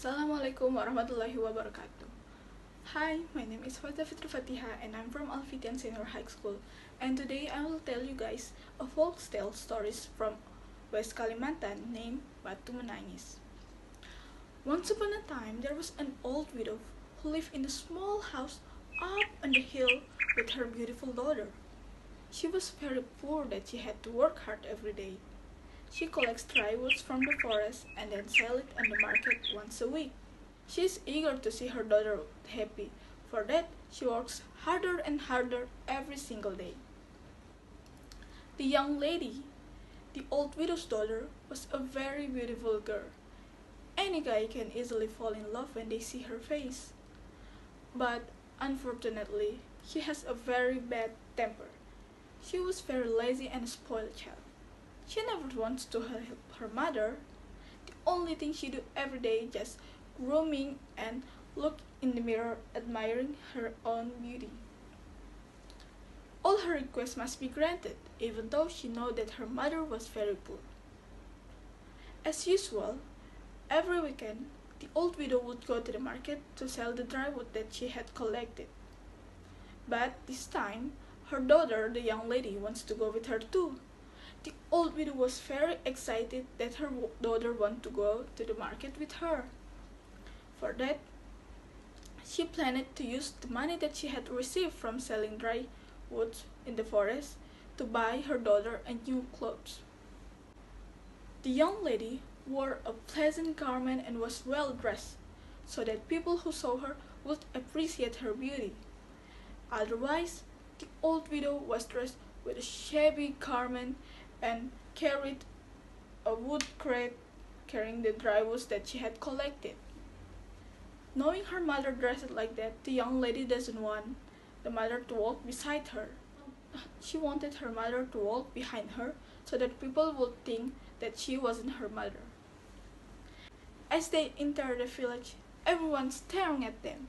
Assalamualaikum warahmatullahi wabarakatuh. Hi, my name is Fitri and I'm from Fityan Senior High School. And today I will tell you guys a folk tale stories from West Kalimantan named Batu Menangis. Once upon a time, there was an old widow who lived in a small house up on the hill with her beautiful daughter. She was very poor that she had to work hard every day. She collects dry woods from the forest and then sell it on the market once a week. She is eager to see her daughter happy. For that, she works harder and harder every single day. The young lady, the old widow's daughter, was a very beautiful girl. Any guy can easily fall in love when they see her face. But unfortunately, she has a very bad temper. She was very lazy and a spoiled child. She never wants to help her mother. The only thing she do every day is just grooming and look in the mirror admiring her own beauty. All her requests must be granted, even though she knows that her mother was very poor. As usual, every weekend, the old widow would go to the market to sell the dry wood that she had collected. But this time, her daughter, the young lady, wants to go with her too. The old widow was very excited that her daughter wanted to go to the market with her. For that, she planned to use the money that she had received from selling dry wood in the forest to buy her daughter a new clothes. The young lady wore a pleasant garment and was well dressed, so that people who saw her would appreciate her beauty. Otherwise, the old widow was dressed with a shabby garment and carried a wood crate carrying the dry wood that she had collected. Knowing her mother dressed like that, the young lady doesn't want the mother to walk beside her. She wanted her mother to walk behind her so that people would think that she wasn't her mother. As they entered the village, everyone staring at them.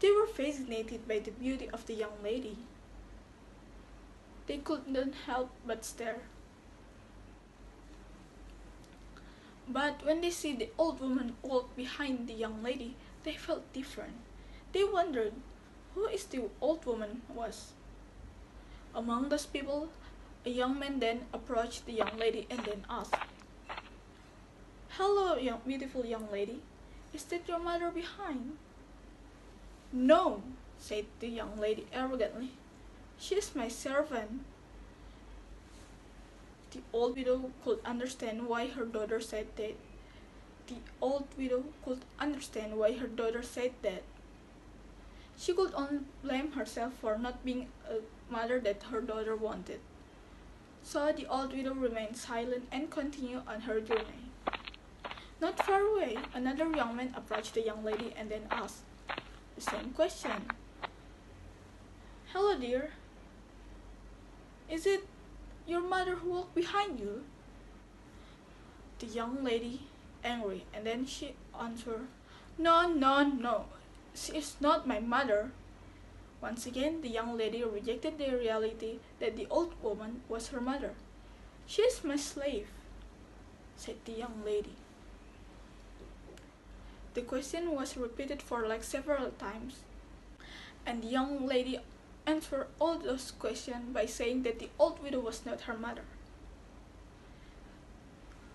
They were fascinated by the beauty of the young lady. They couldn't help but stare. But when they see the old woman walk behind the young lady, they felt different. They wondered who is the old woman was. Among those people, a young man then approached the young lady and then asked, "Hello, beautiful young lady. Is that your mother behind?" "No," said the young lady arrogantly. "She is my servant." The old widow could understand why her daughter said that. She could only blame herself for not being a mother that her daughter wanted. So the old widow remained silent and continued on her journey. Not far away, another young man approached the young lady and then asked the same question. "Hello, dear. Is it your mother who walked behind you?" The young lady, angry, and then she answered, No, she is not my mother." Once again, the young lady rejected the reality that the old woman was her mother. "She is my slave," said the young lady. The question was repeated for like several times, and the young lady answered all those questions by saying that the old widow was not her mother.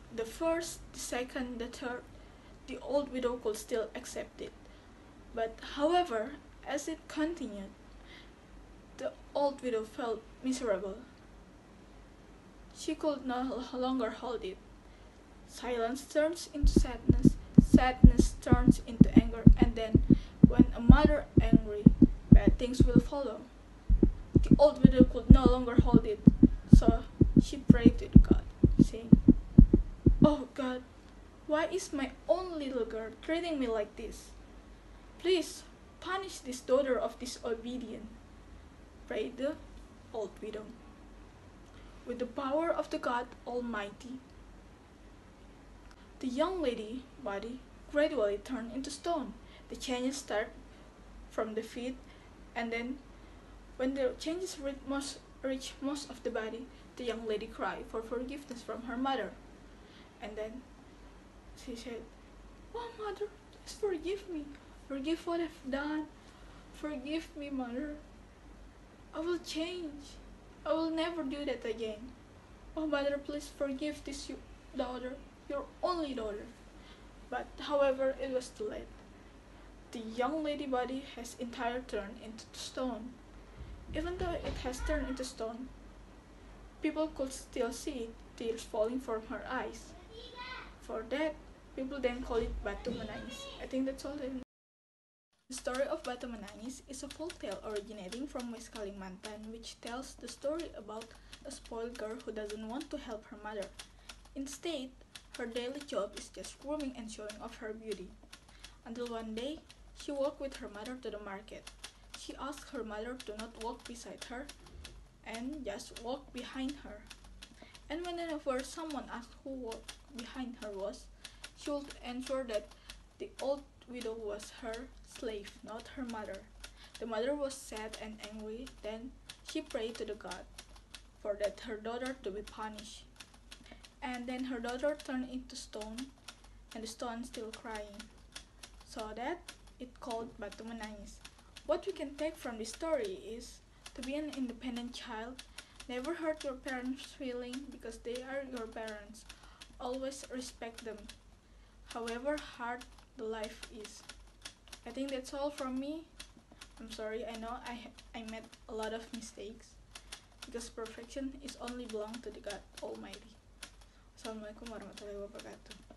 The first, the second, the third, the old widow could still accept it. But however, as it continued, the old widow felt miserable. She could no longer hold it. Silence turns into sadness, sadness turns into anger, and then, when a mother angry, bad things will follow. The old widow could no longer hold it, so she prayed to God, saying, "Oh God, why is my own little girl treating me like this? Please punish this daughter of disobedience," prayed the old widow. With the power of the God Almighty, the young lady's body gradually turned into stone. The changes start from the feet, and then when the changes reach most of the body, the young lady cried for forgiveness from her mother. And then she said, "Oh, mother, please forgive me. Forgive what I've done. Forgive me, mother. I will change. I will never do that again. Oh, mother, please forgive this daughter, your only daughter." But, however, it was too late. The young lady body has entirely turned into stone. Even though it has turned into stone, people could still see tears falling from her eyes. For that, people then call it Batu Menangis. I think that's all. The story of Batu Menangis is a folktale originating from West Kalimantan, which tells the story about a spoiled girl who doesn't want to help her mother. Instead, her daily job is just grooming and showing off her beauty. Until one day, she walked with her mother to the market. She asked her mother to not walk beside her and just walk behind her. And whenever someone asked who walked behind her was, she would answer that the old widow was her slave, not her mother. The mother was sad and angry. Then she prayed to the god for that her daughter to be punished. And then her daughter turned into stone, and the stone still crying. So that it called Batu Menangis. What we can take from this story is to be an independent child. Never hurt your parents' feeling because they are your parents. Always respect them, however hard the life is. I think that's all from me. I'm sorry, I know I made a lot of mistakes because perfection is only belong to the God Almighty. Assalamualaikum warahmatullahi wabarakatuh.